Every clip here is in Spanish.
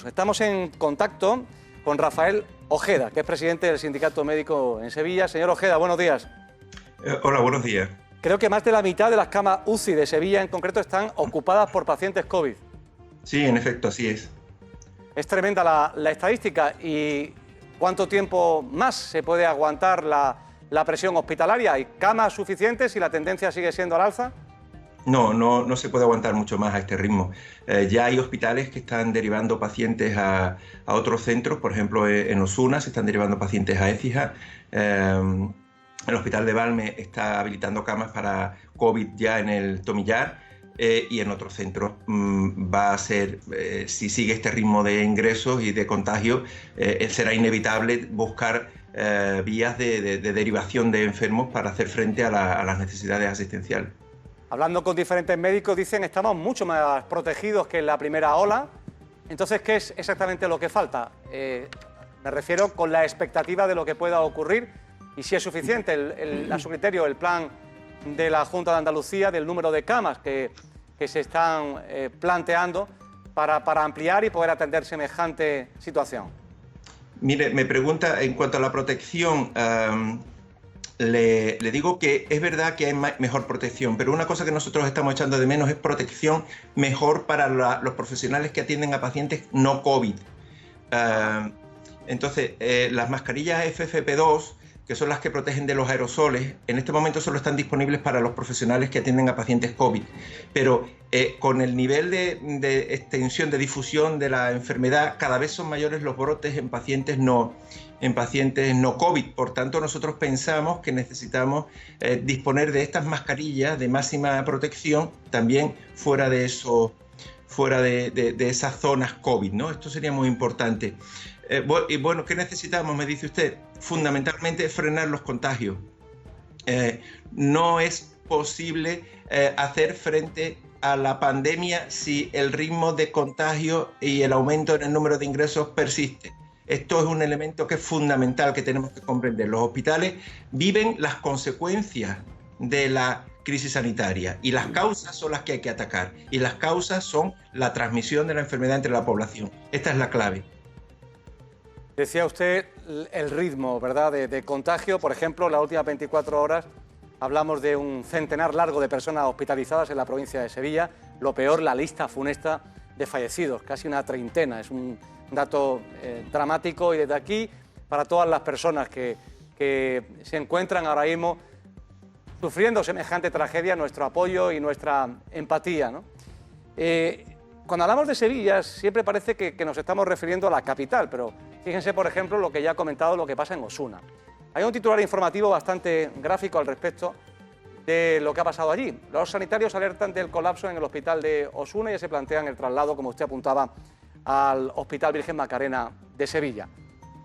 Estamos en contacto con Rafael Ojeda, que es presidente del Sindicato Médico en Sevilla. Señor Ojeda, buenos días. Hola, buenos días. Creo que más de la mitad de las camas UCI de Sevilla en concreto están ocupadas por pacientes COVID. Sí, en efecto, así es. Es tremenda la estadística. ¿Y cuánto tiempo más se puede aguantar la presión hospitalaria? ¿Hay camas suficientes y la tendencia sigue siendo al alza? No se puede aguantar mucho más a este ritmo. Ya hay hospitales que están derivando pacientes a otros centros, por ejemplo, en Osuna se están derivando pacientes a Écija. El Hospital de Valme está habilitando camas para COVID ya en el Tomillar y en otros centros va a ser, si sigue este ritmo de ingresos y de contagio, será inevitable buscar vías de derivación de enfermos para hacer frente a las necesidades asistenciales. Hablando con diferentes médicos dicen estamos mucho más protegidos que en la primera ola. Entonces, ¿qué es exactamente lo que falta? Me refiero con la expectativa de lo que pueda ocurrir y si es suficiente a su criterio el plan de la Junta de Andalucía del número de camas que se están planteando para ampliar y poder atender semejante situación. Mire, me pregunta en cuanto a la protección. Le digo que es verdad que hay mejor protección, pero una cosa que nosotros estamos echando de menos es protección mejor para los profesionales que atienden a pacientes no COVID. Entonces, las mascarillas FFP2, que son las que protegen de los aerosoles, en este momento solo están disponibles para los profesionales que atienden a pacientes COVID. Pero con el nivel de extensión, de difusión de la enfermedad, cada vez son mayores los brotes en pacientes no COVID. Por tanto, nosotros pensamos que necesitamos disponer de estas mascarillas de máxima protección también fuera de esas zonas COVID, ¿no? Esto sería muy importante. Y bueno, ¿qué necesitamos? Me dice usted. Fundamentalmente frenar los contagios. No es posible hacer frente a la pandemia si el ritmo de contagio y el aumento en el número de ingresos persiste. Esto es un elemento que es fundamental, que tenemos que comprender. Los hospitales viven las consecuencias de la crisis sanitaria y las causas son las que hay que atacar. Y las causas son la transmisión de la enfermedad entre la población. Esta es la clave. Decía usted el ritmo, ¿verdad?, de contagio. Por ejemplo, las últimas 24 horas hablamos de un centenar largo de personas hospitalizadas en la provincia de Sevilla. Lo peor, la lista funesta de fallecidos, casi una treintena. Es un dato dramático y desde aquí, para todas las personas que se encuentran ahora mismo sufriendo semejante tragedia, nuestro apoyo y nuestra empatía, ¿no? Cuando hablamos de Sevilla, siempre parece que nos estamos refiriendo a la capital, pero fíjense, por ejemplo, lo que ya ha comentado, lo que pasa en Osuna. Hay un titular informativo bastante gráfico al respecto de lo que ha pasado allí. Los sanitarios alertan del colapso en el hospital de Osuna y ya se plantean el traslado, como usted apuntaba, al Hospital Virgen Macarena de Sevilla.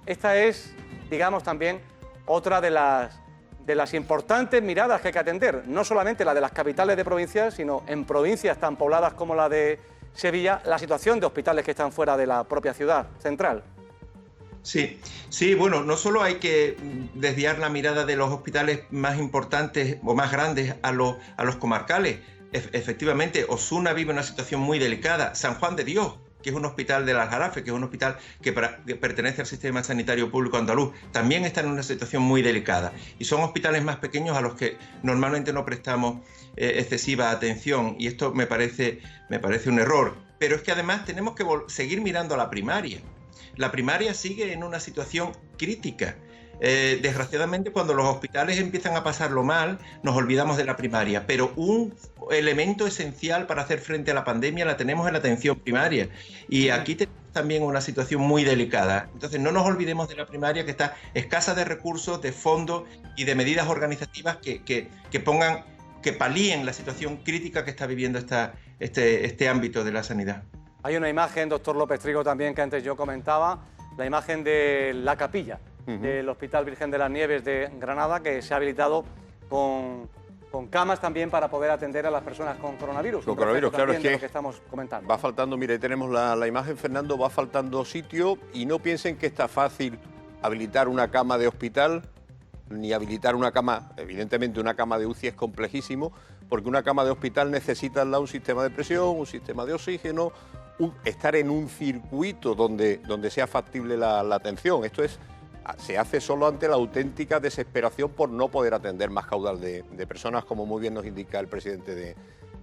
Esta es, digamos, también otra de las importantes miradas que hay que atender, no solamente la de las capitales de provincias, sino en provincias tan pobladas como la de Sevilla, la situación de hospitales que están fuera de la propia ciudad central. Sí, bueno, no solo hay que desviar la mirada de los hospitales más importantes o más grandes a los comarcales. Efectivamente, Osuna vive una situación muy delicada. San Juan de Dios, que es un hospital del Aljarafe, que es un hospital que pertenece al sistema sanitario público andaluz, también está en una situación muy delicada. Y son hospitales más pequeños a los que normalmente no prestamos excesiva atención, y esto me parece un error. Pero es que además tenemos que seguir mirando a la primaria. La primaria sigue en una situación crítica. Desgraciadamente, cuando los hospitales empiezan a pasarlo mal, nos olvidamos de la primaria, pero un elemento esencial para hacer frente a la pandemia la tenemos en la atención primaria, y aquí tenemos también una situación muy delicada. Entonces, no nos olvidemos de la primaria, que está escasa de recursos, de fondos y de medidas organizativas que palíen la situación crítica que está viviendo este ámbito de la sanidad. Hay una imagen, doctor López Trigo, también que antes yo comentaba, la imagen de la capilla del Hospital Virgen de las Nieves de Granada, que se ha habilitado con camas también para poder atender a las personas con coronavirus. Con coronavirus, claro, es que lo que estamos comentando. Va faltando, mire, tenemos la imagen, Fernando, va faltando sitio, y no piensen que está fácil habilitar una cama de hospital, ni habilitar una cama, evidentemente una cama de UCI es complejísimo, porque una cama de hospital necesita un sistema de presión, un sistema de oxígeno, estar en un circuito donde sea factible la atención. Esto se hace solo ante la auténtica desesperación por no poder atender más caudal de personas, como muy bien nos indica el presidente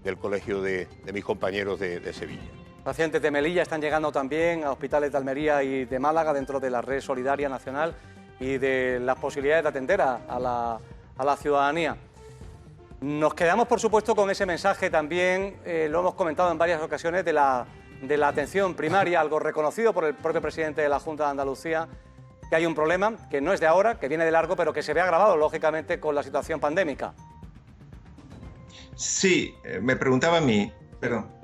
del colegio de mis compañeros de Sevilla. Pacientes de Melilla están llegando también a hospitales de Almería y de Málaga dentro de la red solidaria nacional y de las posibilidades de atender a la ciudadanía. Nos quedamos, por supuesto, con ese mensaje también, lo hemos comentado en varias ocasiones, de la atención primaria, algo reconocido por el propio presidente de la Junta de Andalucía, que hay un problema que no es de ahora, que viene de largo, pero que se ve agravado, lógicamente, con la situación pandémica. Sí, me preguntaba a mí, perdón.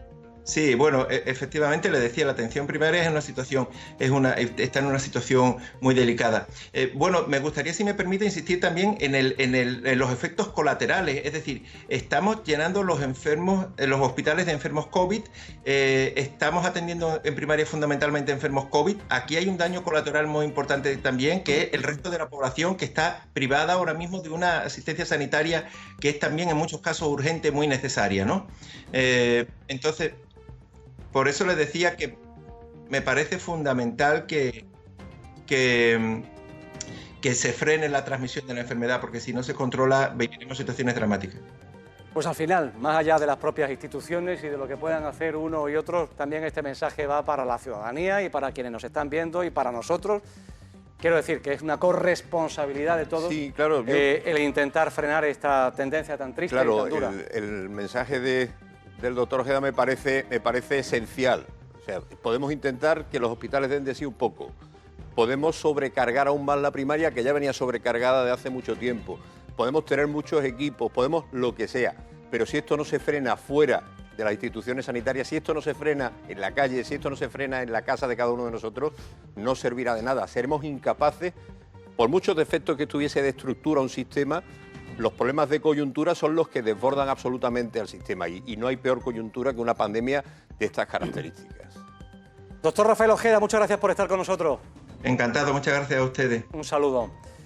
Sí, bueno, efectivamente le decía, la atención primaria está en una situación muy delicada. Bueno, me gustaría, si me permite, insistir también en los efectos colaterales, es decir, estamos llenando los hospitales de enfermos COVID, estamos atendiendo en primaria fundamentalmente enfermos COVID. Aquí hay un daño colateral muy importante también, que es el resto de la población que está privada ahora mismo de una asistencia sanitaria que es también en muchos casos urgente, muy necesaria, ¿no? Entonces, por eso les decía que me parece fundamental que se frene la transmisión de la enfermedad, porque si no se controla, viviremos situaciones dramáticas. Pues al final, más allá de las propias instituciones y de lo que puedan hacer uno y otros, también este mensaje va para la ciudadanía y para quienes nos están viendo y para nosotros. Quiero decir que es una corresponsabilidad de todos, sí, claro, el intentar frenar esta tendencia tan triste y tan dura. El mensaje del doctor Ojeda me parece esencial. O sea, podemos intentar que los hospitales den de sí un poco. Podemos sobrecargar aún más la primaria, que ya venía sobrecargada de hace mucho tiempo. Podemos tener muchos equipos, podemos lo que sea. Pero si esto no se frena fuera de las instituciones sanitarias, si esto no se frena en la calle, si esto no se frena en la casa de cada uno de nosotros, no servirá de nada. Seremos incapaces, por muchos defectos que tuviese de estructura un sistema, los problemas de coyuntura son los que desbordan absolutamente al sistema y no hay peor coyuntura que una pandemia de estas características. Doctor Rafael Ojeda, muchas gracias por estar con nosotros. Encantado, muchas gracias a ustedes. Un saludo.